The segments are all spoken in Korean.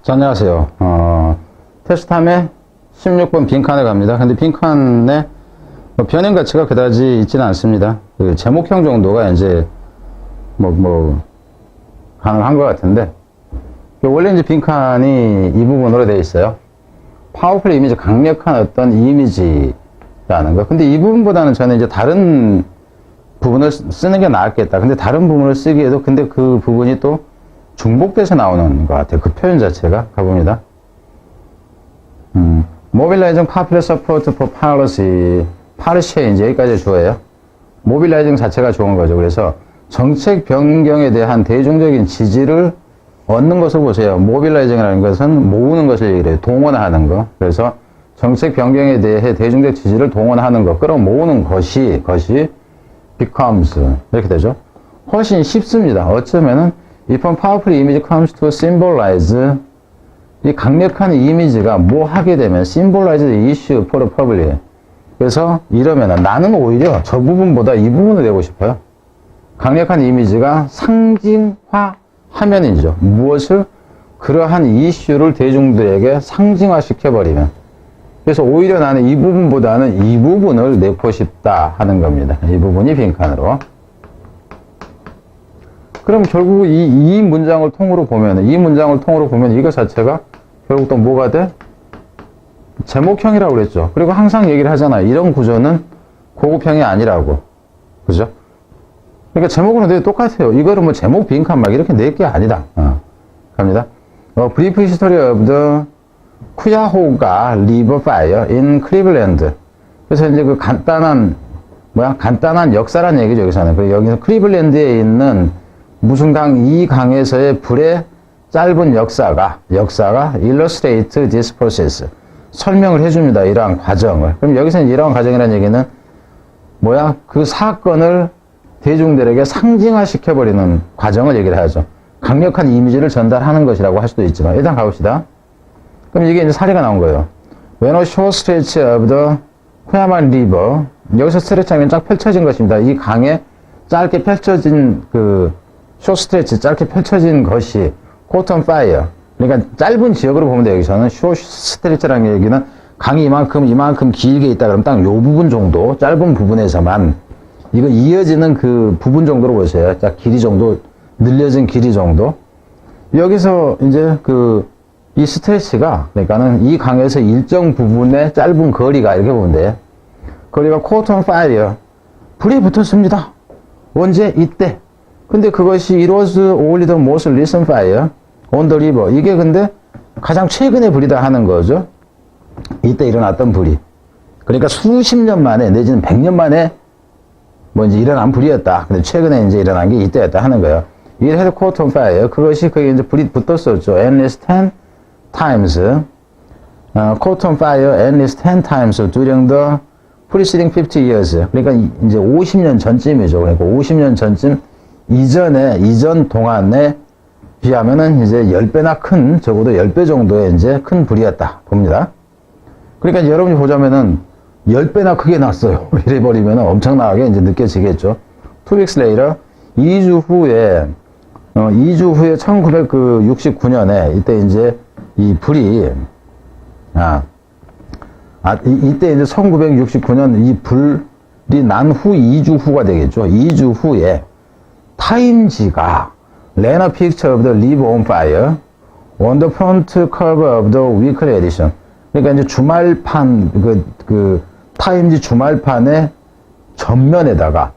자, 안녕하세요. 테스트함에 16번 빈칸에 갑니다. 근데 빈칸에 변형 가치가 그다지 있지는 않습니다. 그 제목형 정도가 이제 가능한 것 같은데, 원래 이제 빈칸이 이 부분으로 되어 있어요. 파워풀 이미지, 강력한 어떤 이미지라는 거. 근데 이 부분보다는 저는 이제 다른 부분을 쓰는 게 나았겠다. 근데 다른 부분을 쓰기에도 근데 그 부분이 또 중복돼서 나오는 것 같아요. 그 표현 자체가. 가봅니다. Mobilizing popular support for policy change. 여기까지 주어예요. Mobilizing 자체가 좋은 거죠. 그래서 정책 변경에 대한 대중적인 지지를 얻는 것을 보세요. Mobilizing이라는 것은 모으는 것을 얘기를 해요. 동원하는 거. 그래서 정책 변경에 대해 대중적 지지를 동원하는 것, 끌어모으는 것이 becomes. 이렇게 되죠. 훨씬 쉽습니다. 어쩌면은 If a powerful image comes to symbolize, 이 강력한 이미지가 뭐 하게 되면 symbolize the issue for the public. 그래서 이러면은 나는 오히려 저 부분보다 이 부분을 내고 싶어요. 강력한 이미지가 상징화하면이죠. 무엇을? 그러한 이슈를 대중들에게 상징화시켜버리면. 그래서 오히려 나는 이 부분보다는 이 부분을 내고 싶다 하는 겁니다. 이 부분이 빈칸으로. 그럼 결국 이 문장을 통으로 보면, 이거 자체가 결국 또 뭐가 돼? 제목형이라고 그랬죠. 그리고 항상 얘기를 하잖아요. 이런 구조는 고급형이 아니라고. 그죠? 그러니까 제목은 되게 똑같아요. 이거를 뭐 제목 빈칸 막 이렇게 낼 게 아니다. 갑니다. Brief History of the Cuyahoga River Fire in Cleveland. 그래서 이제 그 간단한 역사란 얘기죠, 여기서는. 여기서 클리블랜드에 있는 무슨 강, 이 강에서의 불의 짧은 역사가 illustrate this process. 설명을 해줍니다. 이러한 과정을. 그럼 여기서는 이러한 과정이라는 얘기는 그 사건을 대중들에게 상징화시켜버리는 과정을 얘기를 하죠. 강력한 이미지를 전달하는 것이라고 할 수도 있지만, 일단 가봅시다. 그럼 이게 이제 사례가 나온 거예요. When a short stretch of the Cuyahoga River. 여기서 스트레치하면 쫙 펼쳐진 것입니다. 이 강에 짧게 펼쳐진 short stretch, 짧게 펼쳐진 것이 caught on fire. 그러니까 짧은 지역으로 보면 돼요. 여기서는 short stretch라는 얘기는 강이 이만큼 길게 있다 그러면 딱 요 부분 정도, 짧은 부분에서만 이거 이어지는 그 부분 정도로 보세요. 딱 길이 정도, 늘려진 길이 정도. 여기서 이제 이 스트레치가, 그러니까는 이 강에서 일정 부분의 짧은 거리가, 이렇게 보면 돼요. 거리가 caught on fire. 불이 붙었습니다. 언제? 이때. 근데 그것이 it was only the most recent fire on the river. 이게 근데 가장 최근의 불이다 하는 거죠. 이때 일어났던 불이. 그러니까 수십 년 만에, 내지는 100년 만에 이제 일어난 불이었다. 근데 최근에 이제 일어난 게 이때였다 하는 거예요. It had caught on fire. 그것이 거기 이제 불이 붙었었죠. At least 10 times. Caught on fire at least 10 times during the preceding 50 years. 그러니까 이제 50년 전쯤이죠. 그러니까 50년 전쯤 이전 동안에 비하면은 이제 10배나 큰, 적어도 10배 정도의 이제 큰 불이었다 봅니다. 그러니까 여러분이 보자면은 10배나 크게 났어요. 이래버리면 엄청나게 이제 느껴지겠죠. 2 weeks later, 2주 후에 1969년에 이때 이제 이 불이, 이때 이제 1969년 이 불이 난 후 2주 후가 되겠죠. 2주 후에 타임지가 ran a picture of the river on fire on the front cover of the weekly edition. 그러니까 이제 주말판, 타임지 주말판의 전면에다가,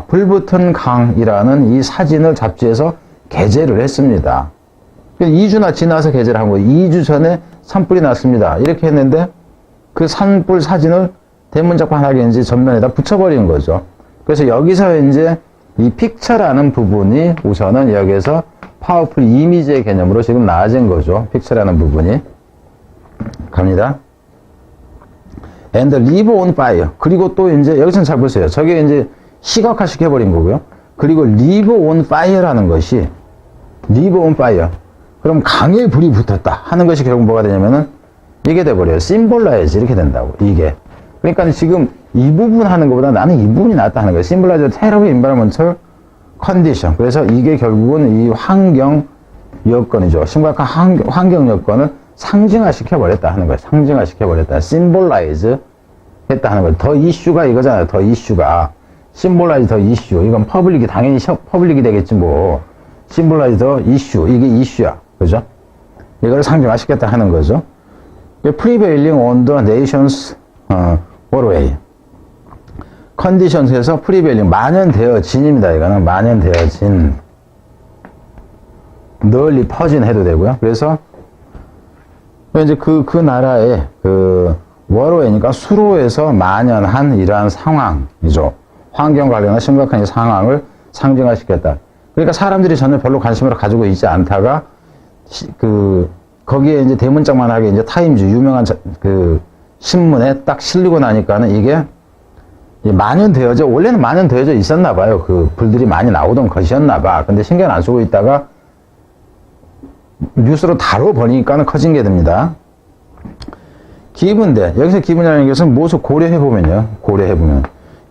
불붙은 강이라는 이 사진을 잡지에서 게재를 했습니다. 2주나 지나서 게재를 한 거예요. 2주 전에 산불이 났습니다. 이렇게 했는데 그 산불 사진을 대문짝판하게 이제 전면에다 붙여버린 거죠. 그래서 여기서 이제 이 픽처라는 부분이 우선은 여기에서 파워풀 이미지의 개념으로 지금 나아진 거죠. 픽처라는 부분이. 갑니다. And the river on fire. 그리고 또 이제 여기서는 잘 보세요. 저게 이제 시각화 시켜버린 거고요. 그리고 river on fire라는 것이 river on fire. 그럼 강에 불이 붙었다 하는 것이 결국 뭐가 되냐면은 이게 돼버려요. symbolize 이렇게 된다고. 이게. 그러니까 지금 이 부분 하는 것보다 나는 이 부분이 낫다 하는 거예요. symbolize terrible environmental condition. 그래서 이게 결국은 이 환경 여건이죠. 심각한 환경 여건을 상징화시켜버렸다 하는 거예요. 상징화시켜버렸다. symbolize 했다 하는 거예요. 더 이슈가 이거잖아요. 더 이슈가. symbolize 더 이슈. 이건 퍼블릭이, 당연히 퍼블릭이 되겠지 뭐. symbolize 더 이슈. 이게 이슈야. 그죠? 이걸 상징화시켰다 하는 거죠. prevailing on the nation's waterway. conditions에서 prevailing, 만연되어진입니다. 이거는 만연되어진. 널리 퍼진 해도 되고요. 그래서 이제 그 나라의 워로웨이니까 수로에서 만연한 이러한 상황이죠. 환경 관련한 심각한 이 상황을 상징화시켰다. 그러니까 사람들이 전혀 별로 관심을 가지고 있지 않다가 거기에 이제 대문짝만하게 이제 타임즈 유명한 신문에 딱 실리고 나니까는 이게 만연되어져, 원래는 만연되어져 있었나 봐요. 그 불들이 많이 나오던 것이었나 봐. 근데 신경 안 쓰고 있다가 뉴스로 다뤄보니까는 커진 게 됩니다. 기분대, 여기서 기분이라는 것은 무엇을 고려해보면요.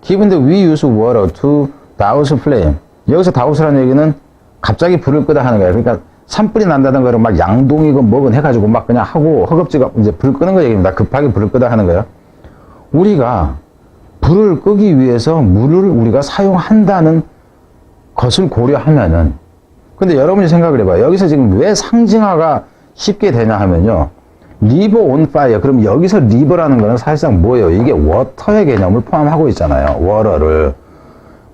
기분대 we use water to douse flame. 여기서 다우스라는 얘기는 갑자기 불을 끄다 하는 거예요. 그러니까 산불이 난다는 거를 막 양동이건 뭐건 해가지고 막 그냥 하고 허겁지겁 이제 불 끄는 거 얘기입니다. 급하게 불을 끄다 하는 거예요. 우리가 불을 끄기 위해서 물을 우리가 사용한다는 것을 고려하면은, 근데 여러분이 생각을 해봐요. 여기서 지금 왜 상징화가 쉽게 되냐 하면요. 리버 온 파이어. 그럼 여기서 리버라는 거는 사실상 뭐예요? 이게 워터의 개념을 포함하고 있잖아요. 워터를.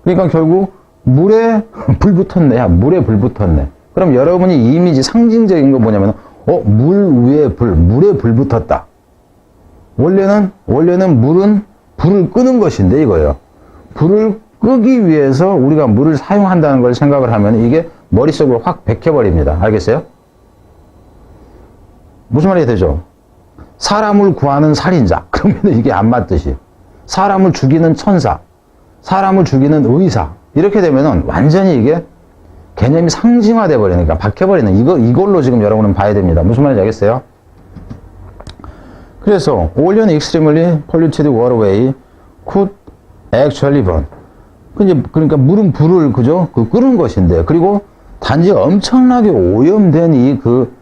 그러니까 결국 물에 불 붙었네. 물에 불 붙었네. 그럼 여러분이 이미지 상징적인 거 뭐냐면, 물 위에 불, 물에 불 붙었다. 원래는 물은 불을 끄는 것인데 이거예요. 불을 끄기 위해서 우리가 물을 사용한다는 걸 생각을 하면 이게 머릿속으로 확 박혀버립니다. 알겠어요? 무슨 말이 되죠? 사람을 구하는 살인자. 그러면 이게 안 맞듯이. 사람을 죽이는 천사. 사람을 죽이는 의사. 이렇게 되면은 완전히 이게 개념이 상징화돼 버리니까 박혀버리는 이걸로 지금 여러분은 봐야 됩니다. 무슨 말인지 알겠어요? 그래서 all an extremely polluted waterway could actually burn. 그러니까 물은 불을 그죠? 끄는 것인데, 그리고 단지 엄청나게 오염된 그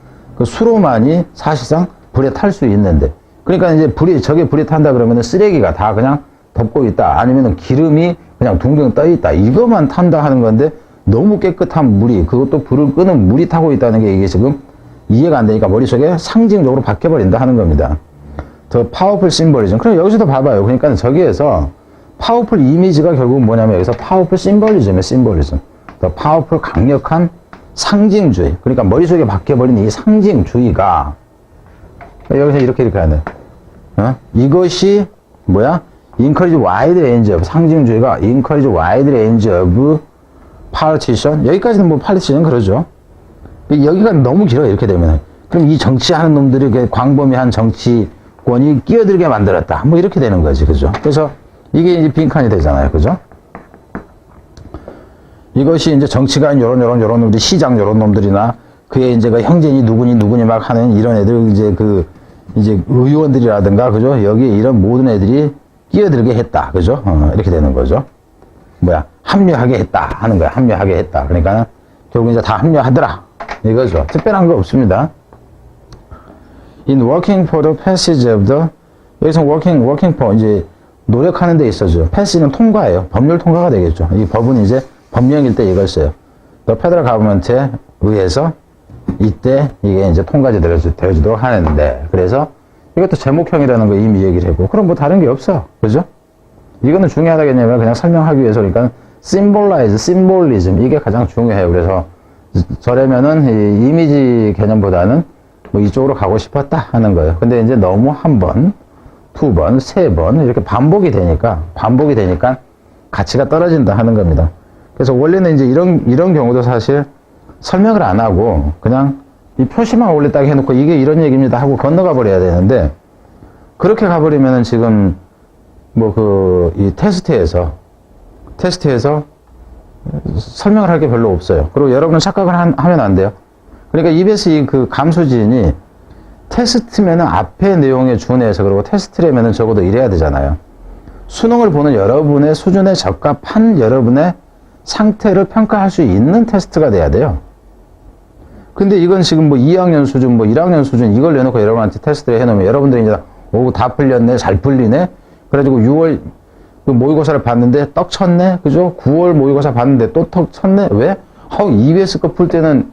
수로만이 사실상 불에 탈 수 있는데, 그러니까 이제 저게 불에 탄다 그러면은 쓰레기가 다 그냥 덮고 있다, 아니면은 기름이 그냥 둥둥 떠 있다, 이것만 탄다 하는 건데, 너무 깨끗한 물이, 그것도 불을 끄는 물이 타고 있다는 게 이게 지금 이해가 안 되니까 머릿속에 상징적으로 박혀버린다 하는 겁니다. 더 파워풀 심벌리즘. 그럼 여기서도 봐봐요. 그러니까 저기에서 파워풀 이미지가 결국은 뭐냐면 여기서 파워풀 심벌리즘이에요. 심벌리즘. 더 파워풀 강력한 상징주의. 그러니까 머릿속에 박혀버린 이 상징주의가 여기서 이렇게 하네. 이것이 뭐야? encourage wide range of, 상징주의가 encourage wide range of politician. 여기까지는 뭐 politician 그러죠. 여기가 너무 길어요. 이렇게 되면. 그럼 이 정치하는 놈들이 광범위한 정치권이 끼어들게 만들었다. 뭐 이렇게 되는 거지. 그죠? 그래서 이게 이제 빈칸이 되잖아요. 그죠? 이것이 이제 정치관 요런 우리 시장 요런 놈들이나 그의 이제 그 형제니 누구니 막 하는 이런 애들 이제 의원들이라든가 그죠? 여기에 이런 모든 애들이 끼어들게 했다. 그죠? 이렇게 되는 거죠. 합류하게 했다 하는 거야. 합류하게 했다. 그러니까 결국 이제 다 합류하더라. 이거죠. 특별한 거 없습니다. In working for the passage of the, 여기서 working for 이제 노력하는 데 있어죠. 패스는 통과예요. 법률 통과가 되겠죠. 이 법은 이제 법령일 때 이걸 써요. The federal government에 의해서 이때 이게 이제 통과제 되어지도록 하는데, 그래서 이것도 제목형이라는 거 이미 얘기를 했고, 그럼 뭐 다른 게 없어. 그죠? 이거는 중요하다겠냐면 그냥 설명하기 위해서, 그러니까 symbolize, symbolism, 이게 가장 중요해요. 그래서 저라면은 이 이미지 개념보다는 뭐 이쪽으로 가고 싶었다 하는 거예요. 근데 이제 너무 한 번, 두 번, 세 번 이렇게 반복이 되니까 가치가 떨어진다 하는 겁니다. 그래서 원래는 이제 이런 경우도 사실 설명을 안 하고 그냥 이 표시만 원래 딱 해놓고 이게 이런 얘기입니다 하고 건너가 버려야 되는데, 그렇게 가버리면은 지금 뭐 이 테스트에서 설명을 할 게 별로 없어요. 그리고 여러분은 착각을 하면 안 돼요. 그러니까 EBS 그 감수지인이 테스트면은 앞에 내용에 준해서, 그리고 테스트라면은 적어도 이래야 되잖아요. 수능을 보는 여러분의 수준에 적합한 여러분의 상태를 평가할 수 있는 테스트가 돼야 돼요. 근데 이건 지금 뭐 2학년 수준, 뭐 1학년 수준 이걸 내놓고 여러분한테 테스트를 해놓으면 여러분들이 이제 오, 다 풀렸네, 잘 풀리네. 그래가지고 6월 그 모의고사를 봤는데 떡 쳤네, 그죠? 9월 모의고사 봤는데 또 떡 쳤네. 왜? EBS 거 풀 때는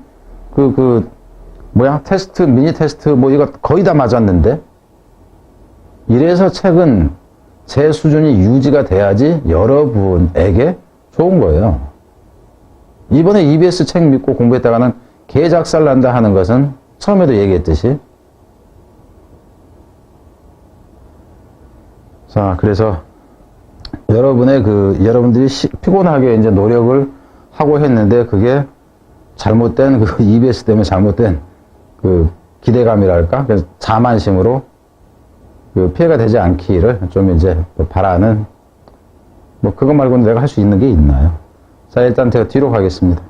테스트, 미니 테스트 뭐 이거 거의 다 맞았는데. 이래서 책은 제 수준이 유지가 돼야지 여러분에게 좋은 거예요. 이번에 EBS 책 믿고 공부했다가는 개작살 난다 하는 것은 처음에도 얘기했듯이. 자, 그래서 여러분들이 피곤하게 이제 노력을 하고 했는데 그게 잘못된 EBS 때문에 잘못된 기대감이랄까? 그래서 자만심으로 피해가 되지 않기를 좀 이제 바라는, 그것 말고는 내가 할 수 있는 게 있나요? 자, 일단 제가 뒤로 가겠습니다.